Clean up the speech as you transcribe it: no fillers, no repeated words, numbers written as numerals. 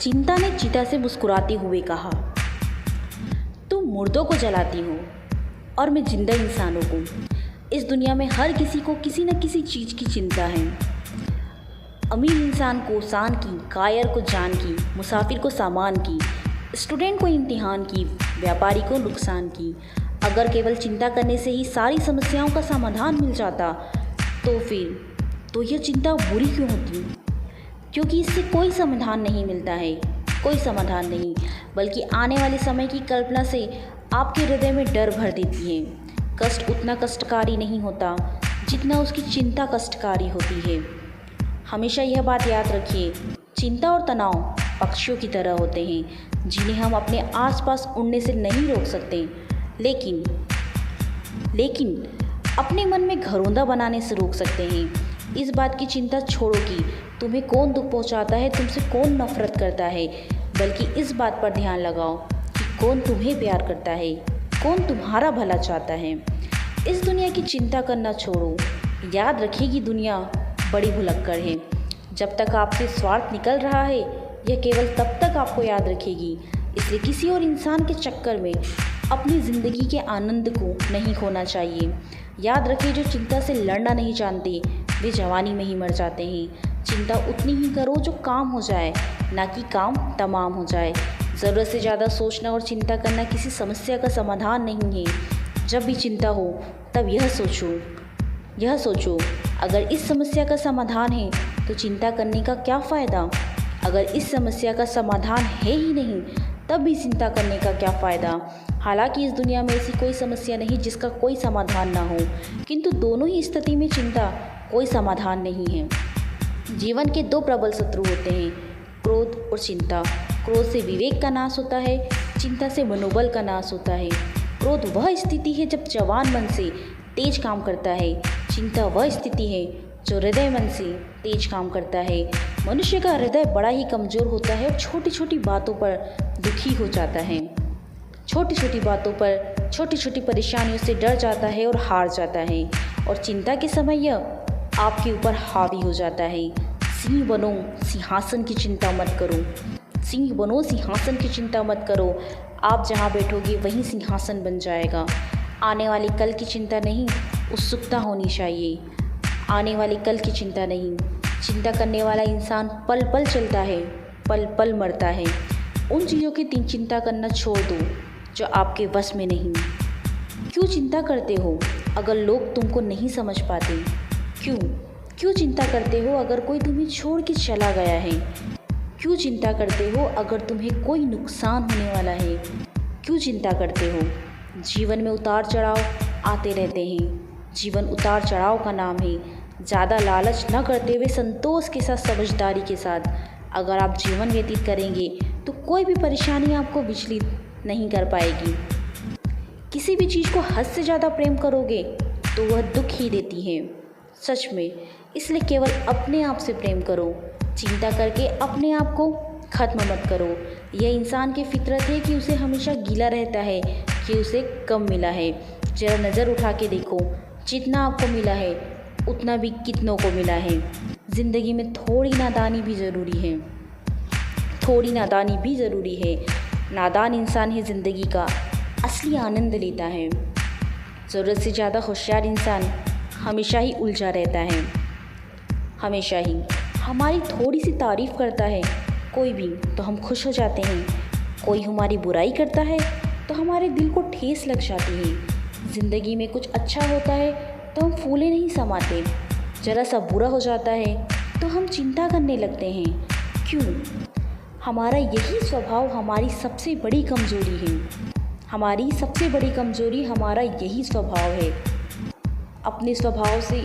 चिंता ने चिता से मुस्कुराते हुए कहा, तुम मुर्दों को जलाती हो और मैं जिंदा इंसानों को। इस दुनिया में हर किसी को किसी न किसी चीज़ की चिंता है। अमीर इंसान को शान की, कायर को जान की, मुसाफिर को सामान की, स्टूडेंट को इम्तिहान की, व्यापारी को नुकसान की। अगर केवल चिंता करने से ही सारी समस्याओं का समाधान मिल जाता तो यह चिंता बुरी क्यों होती? क्योंकि इससे कोई समाधान नहीं मिलता है, कोई समाधान नहीं, बल्कि आने वाले समय की कल्पना से आपके हृदय में डर भर देती है। कष्ट उतना कष्टकारी नहीं होता जितना उसकी चिंता कष्टकारी होती है। हमेशा यह बात याद रखिए, चिंता और तनाव पक्षियों की तरह होते हैं जिन्हें हम अपने आसपास उड़ने से नहीं रोक सकते, लेकिन अपने मन में घरौंदा बनाने से रोक सकते हैं। इस बात की चिंता छोड़ो कि तुम्हें कौन दुख पहुंचाता है, तुमसे कौन नफरत करता है, बल्कि इस बात पर ध्यान लगाओ कि कौन तुम्हें प्यार करता है, कौन तुम्हारा भला चाहता है। इस दुनिया की चिंता करना छोड़ो। याद रखिए कि दुनिया बड़ी भुलक्कड़ है। जब तक आपसे स्वार्थ निकल रहा है, यह केवल तब तक आपको याद रखेगी। इसलिए किसी और इंसान के चक्कर में अपनी ज़िंदगी के आनंद को नहीं खोना चाहिए। याद रखिए, जो चिंता से लड़ना नहीं जानते वे जवानी में ही मर जाते हैं। चिंता उतनी ही करो जो काम हो जाए, ना कि काम तमाम हो जाए। ज़रूरत से ज़्यादा सोचना और चिंता करना किसी समस्या का समाधान नहीं है। जब भी चिंता हो तब यह सोचो अगर इस समस्या का समाधान है तो चिंता करने का क्या फ़ायदा। अगर इस समस्या का समाधान है ही नहीं तब भी चिंता करने का क्या फ़ायदा। हालांकि इस दुनिया में ऐसी कोई समस्या नहीं जिसका कोई समाधान ना हो, किंतु दोनों ही स्थिति में चिंता कोई समाधान नहीं है। जीवन के दो प्रबल शत्रु होते हैं, क्रोध और चिंता। क्रोध से विवेक का नाश होता है, चिंता से मनोबल का नाश होता है। क्रोध वह स्थिति है जब जवान मन से तेज काम करता है, चिंता वह स्थिति है जो हृदय मन से तेज काम करता है। मनुष्य का हृदय बड़ा ही कमज़ोर होता है और छोटी छोटी बातों पर दुखी हो जाता है। छोटी छोटी बातों पर, छोटी छोटी परेशानियों से डर जाता है और हार जाता है, और चिंता के समय यह आपके ऊपर हावी हो जाता है। सिंह बनो, सिंहासन की चिंता मत करो। सिंह बनो, सिंहासन की चिंता मत करो। आप जहाँ बैठोगे वहीं सिंहासन बन जाएगा। आने वाले कल की चिंता नहीं, उत्सुकता होनी चाहिए। आने वाले कल की चिंता नहीं। चिंता करने वाला इंसान पल पल चलता है, पल पल मरता है। उन चीज़ों की चिंता करना छोड़ दो जो आपके बस में नहीं। क्यों चिंता करते हो अगर लोग तुमको नहीं समझ पाते? क्यों चिंता करते हो अगर कोई तुम्हें छोड़ के चला गया है? क्यों चिंता करते हो अगर तुम्हें कोई नुकसान होने वाला है? क्यों चिंता करते हो? जीवन में उतार चढ़ाव आते रहते हैं। जीवन उतार चढ़ाव का नाम है। ज़्यादा लालच न करते हुए संतोष के साथ, समझदारी के साथ अगर आप जीवन व्यतीत करेंगे तो कोई भी परेशानी आपको विचलित नहीं कर पाएगी। किसी भी चीज़ को हद से ज़्यादा प्रेम करोगे तो वह दुख ही देती है, सच में। इसलिए केवल अपने आप से प्रेम करो। चिंता करके अपने आप को ख़त्म मत करो। यह इंसान की फितरत है कि उसे हमेशा गिला रहता है कि उसे कम मिला है। जरा नज़र उठा के देखो, जितना आपको मिला है उतना भी कितनों को मिला है। ज़िंदगी में थोड़ी नादानी भी ज़रूरी है, थोड़ी नादानी भी ज़रूरी है। नादान इंसान ही ज़िंदगी का असली आनंद लेता है। ज़रूरत से ज़्यादा होशियार इंसान हमेशा ही उलझा रहता है। हमेशा ही हमारी थोड़ी सी तारीफ़ करता है कोई भी तो हम खुश हो जाते हैं। कोई हमारी बुराई करता है तो हमारे दिल को ठेस लग जाती है। ज़िंदगी में कुछ अच्छा होता है तो हम फूले नहीं समाते। ज़रा सा बुरा हो जाता है तो हम चिंता करने लगते हैं। क्यों? हमारा यही स्वभाव हमारी सबसे बड़ी कमज़ोरी है। हमारी सबसे बड़ी कमज़ोरी हमारा यही स्वभाव है। अपने स्वभाव से